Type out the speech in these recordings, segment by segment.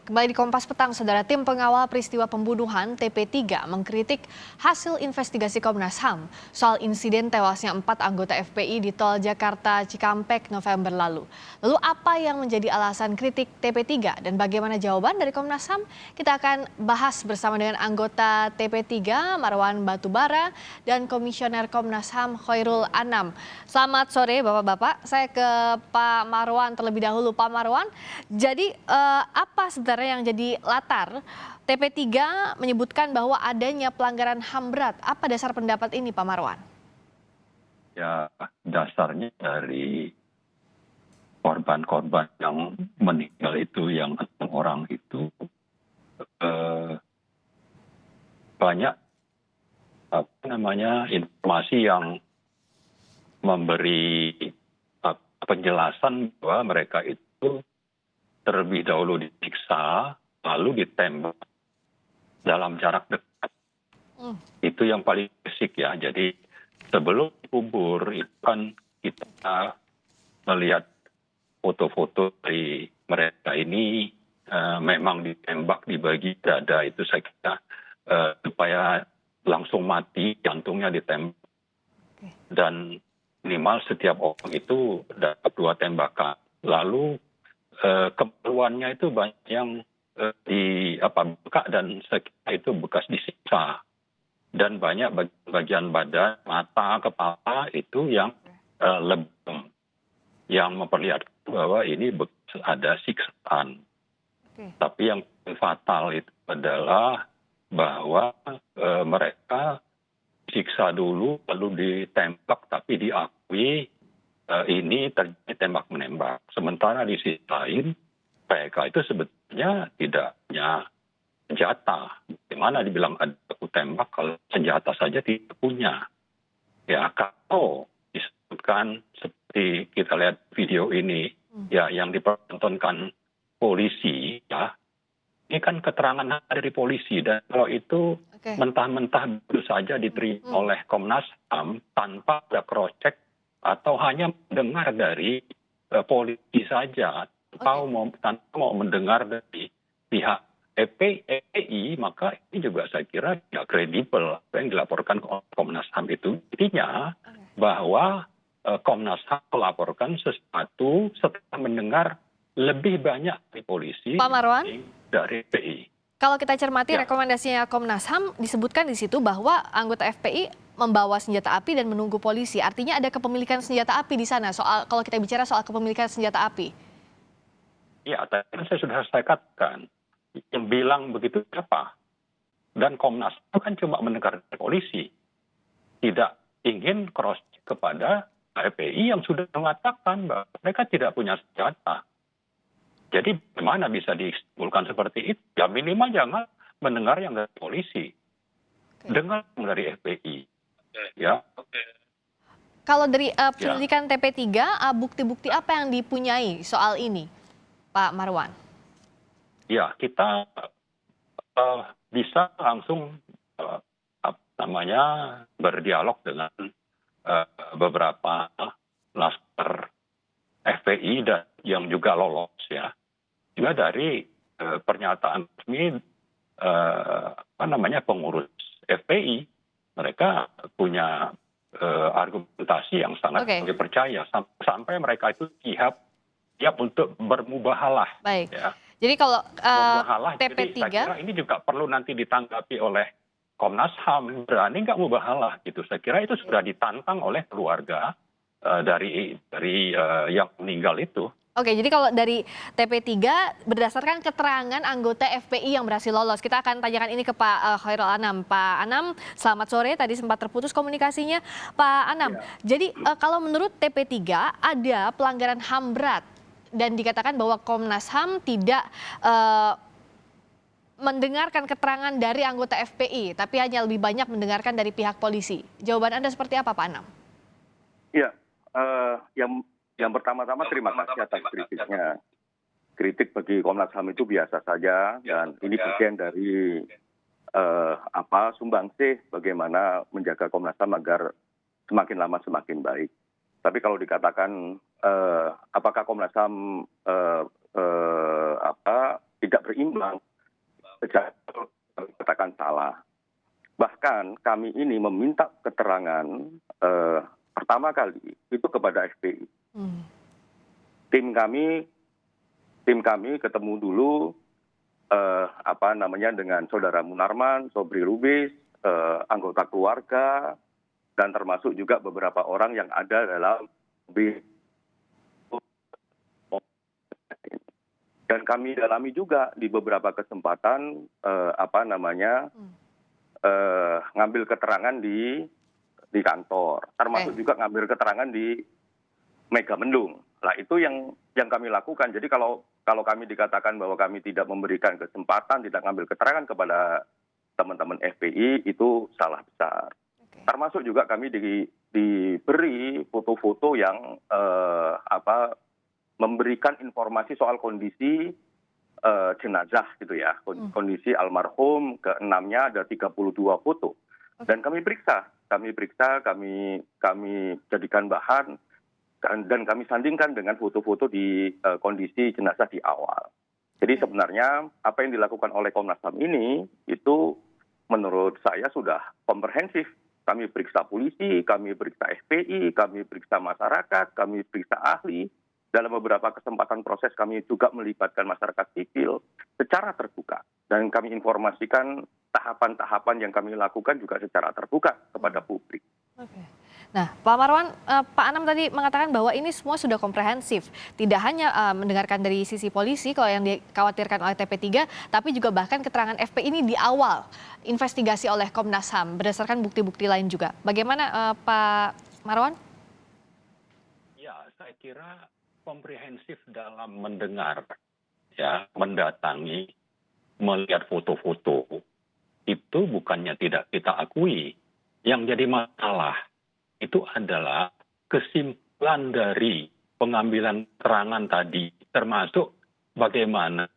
Kembali di Kompas Petang, Saudara, tim pengawal peristiwa pembunuhan TP3 mengkritik hasil investigasi Komnas HAM soal insiden tewasnya 4 anggota FPI di tol Jakarta Cikampek November lalu. Lalu apa yang menjadi alasan kritik TP3 dan bagaimana jawaban dari Komnas HAM? Kita akan bahas bersama dengan anggota TP3 Marwan Batubara dan Komisioner Komnas HAM Khairul Anam. Selamat sore Bapak-Bapak, saya ke Pak Marwan terlebih dahulu. Pak Marwan, jadi apa sebenarnya yang jadi latar TP3 menyebutkan bahwa adanya pelanggaran HAM berat? Apa dasar pendapat ini, Pak Marwan? Ya, dasarnya dari korban-korban yang meninggal itu, yang 6 orang itu banyak informasi yang memberi penjelasan bahwa mereka itu terlebih dahulu disiksa, lalu ditembak dalam jarak dekat. Itu yang paling basic ya. Jadi sebelum dikubur itu kan kita melihat foto-foto dari mereka ini memang ditembak di bagian dada, itu saya kira supaya langsung mati, jantungnya ditembak. Dan minimal setiap orang itu dapat 2 tembakan. Lalu keperluannya itu banyak yang bekas, dan sekitar itu bekas disiksa, dan banyak bagian badan, mata, kepala itu yang lebam, yang memperlihatkan bahwa ini ada siksaan. Tapi yang fatal itu adalah bahwa mereka siksa dulu lalu ditembak, tapi diakui ini terjadi tembak menembak. Sementara di sisi lain, mereka itu sebetulnya tidak punya senjata. Bagaimana dibilang ada baku tembak kalau senjata saja tidak punya? Ya, kalau disebutkan seperti kita lihat video ini, ya yang dipertontonkan polisi, ya ini kan keterangan dari polisi, dan kalau itu mentah-mentah begitu saja diterima oleh Komnas HAM tanpa ada cross check atau hanya mendengar dari polisi saja, tanpa mau mendengar dari pihak FPI, maka ini juga saya kira tidak kredibel apa yang dilaporkan oleh Komnas HAM itu. Intinya bahwa Komnas HAM melaporkan sesuatu setelah mendengar lebih banyak dari polisi, Pak Marwan, dari FPI. Kalau kita cermati rekomendasinya Komnas HAM disebutkan di situ bahwa anggota FPI membawa senjata api dan menunggu polisi. Artinya ada kepemilikan senjata api di sana. Kalau kita bicara soal kepemilikan senjata api. Ya, tadi saya sudah katakan, yang bilang begitu siapa? Dan Komnas HAM kan cuma mendengar dari polisi, tidak ingin cross kepada FPI yang sudah mengatakan bahwa mereka tidak punya senjata. Jadi bagaimana bisa disimpulkan seperti itu? Ya minimal jangan mendengar yang dari polisi, dengar dari FPI. Ya. Kalau dari penyelidikan TP3, bukti-bukti apa yang dipunyai soal ini, Pak Marwan? Ya, kita bisa langsung berdialog dengan beberapa laskar FPI dan yang juga lolos ya. Juga dari pernyataan resmi pengurus FPI, mereka punya argumentasi yang sangat dipercaya sampai mereka itu siap untuk bermubahalah. Baik. Ya. Jadi kalau jadi TP3, saya kira ini juga perlu nanti ditanggapi oleh Komnas HAM, berani nggak mubahalah gitu. Saya kira itu sudah ditantang oleh keluarga dari yang meninggal itu. Oke, jadi kalau dari TP3 berdasarkan keterangan anggota FPI yang berhasil lolos, kita akan tanyakan ini ke Pak Khairul Anam. Pak Anam, selamat sore. Tadi sempat terputus komunikasinya. Pak Anam, jadi kalau menurut TP3 ada pelanggaran HAM berat dan dikatakan bahwa Komnas HAM tidak mendengarkan keterangan dari anggota FPI, tapi hanya lebih banyak mendengarkan dari pihak polisi. Jawaban Anda seperti apa, Pak Anam? Ya, yang pertama-tama terima kasih atas kritiknya. Kritik bagi Komnas HAM itu biasa saja, dan ini bagian dari sumbangsih bagaimana menjaga Komnas HAM agar semakin lama semakin baik. Tapi kalau dikatakan apakah Komnas HAM tidak berimbang, sejak katakan salah. Bahkan kami ini meminta keterangan pertama kali itu kepada FPI. Tim kami ketemu dulu dengan Saudara Munarman, Sobri Lubis, anggota keluarga, dan termasuk juga beberapa orang yang ada dalam dan kami dalami juga di beberapa kesempatan ngambil keterangan di kantor, termasuk juga ngambil keterangan di Megamendung. Nah, itu yang kami lakukan. Jadi kalau kami dikatakan bahwa kami tidak memberikan kesempatan, tidak ngambil keterangan kepada teman-teman FPI, itu salah besar. Termasuk juga kami diberi foto-foto yang memberikan informasi soal kondisi jenazah gitu ya. Kondisi almarhum, keenamnya ada 32 foto. Dan kami periksa, kami jadikan bahan dan kami sandingkan dengan foto-foto di kondisi jenazah di awal. Jadi sebenarnya apa yang dilakukan oleh Komnas HAM ini itu menurut saya sudah komprehensif. Kami periksa polisi, kami periksa FPI, kami periksa masyarakat, kami periksa ahli. Dalam beberapa kesempatan proses kami juga melibatkan masyarakat sipil secara terbuka. Dan kami informasikan tahapan-tahapan yang kami lakukan juga secara terbuka kepada publik. Oke. Nah, Pak Marwan, Pak Anam tadi mengatakan bahwa ini semua sudah komprehensif. Tidak hanya mendengarkan dari sisi polisi kalau yang dikhawatirkan oleh TP3, tapi juga bahkan keterangan FPI ini di awal investigasi oleh Komnas HAM berdasarkan bukti-bukti lain juga. Bagaimana Pak Marwan? Ya, saya kira komprehensif dalam mendengar, ya, mendatangi, melihat foto-foto, itu bukannya tidak kita akui. Yang jadi masalah itu adalah kesimpulan dari pengambilan keterangan tadi, termasuk bagaimana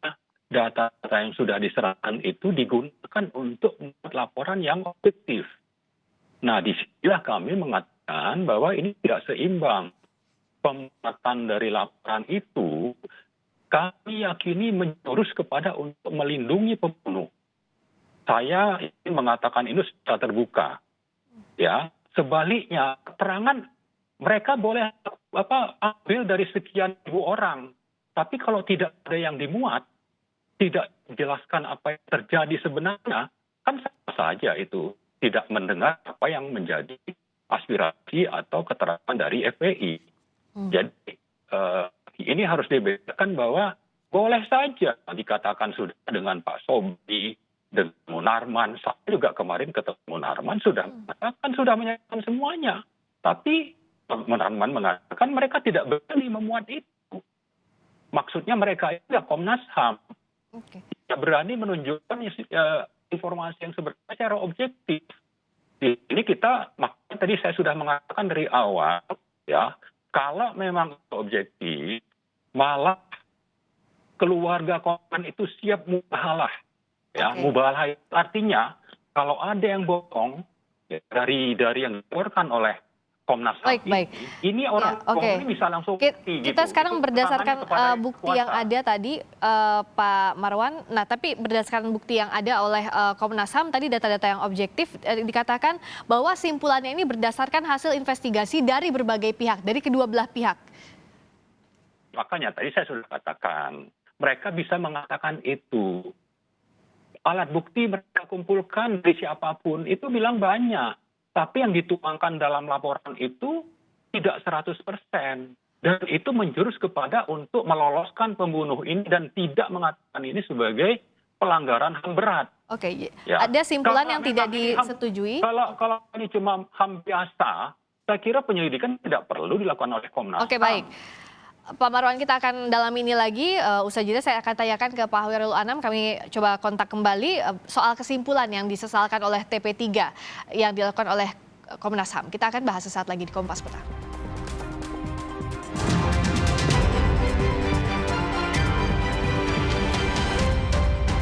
data-data yang sudah diserahkan itu digunakan untuk membuat laporan yang objektif. Nah, disinilah kami mengatakan bahwa ini tidak seimbang. Pemuatan dari laporan itu kami yakini menjurus kepada untuk melindungi pembunuh. Saya ingin mengatakan ini secara terbuka. Ya, sebaliknya keterangan mereka boleh ambil dari sekian ribu orang, tapi kalau tidak ada yang dimuat, tidak dijelaskan apa yang terjadi sebenarnya, kan sama saja itu tidak mendengar apa yang menjadi aspirasi atau keterangan dari FPI. Jadi ini harus dibedakan bahwa boleh saja dikatakan sudah dengan Pak Sobri, dengan Munarman. Saya juga kemarin ketemu Munarman sudah mengatakan sudah menyatakan semuanya. Tapi Munarman mengatakan mereka tidak berani memuat itu. Maksudnya mereka itu Komnas HAM. Tidak berani menunjukkan informasi yang secara objektif. Ini kita, makanya tadi saya sudah mengatakan dari awal, ya, kalau memang objektif, malah keluarga korban itu siap mubahalah. Ya, mubahalah artinya kalau ada yang bohong ya, dari yang dilaporkan oleh Komnas HAM ini orang bohong ini bisa langsung kita sekarang berdasarkan bukti yang ada tadi Pak Marwan. Nah, tapi berdasarkan bukti yang ada oleh Komnas HAM tadi, data-data yang objektif, dikatakan bahwa simpulannya ini berdasarkan hasil investigasi dari berbagai pihak, dari kedua belah pihak. Makanya tadi saya sudah katakan mereka bisa mengatakan itu. Alat bukti mereka kumpulkan dari siapapun itu bilang banyak. Tapi yang dituangkan dalam laporan itu tidak 100%. Dan itu menjurus kepada untuk meloloskan pembunuh ini dan tidak mengatakan ini sebagai pelanggaran HAM berat. Oke, ya. Ada simpulan yang tidak disetujui? Kalau ini cuma HAM biasa, saya kira penyelidikan tidak perlu dilakukan oleh Komnas HAM. Oke, baik. Pak Marwan, kita akan dalam ini lagi. Usai jeda saya akan tanyakan ke Pak Hoyrul Anam. Kami coba kontak kembali soal kesimpulan yang disesalkan oleh TP3 yang dilakukan oleh Komnas HAM. Kita akan bahas sesaat lagi di Kompas Petang.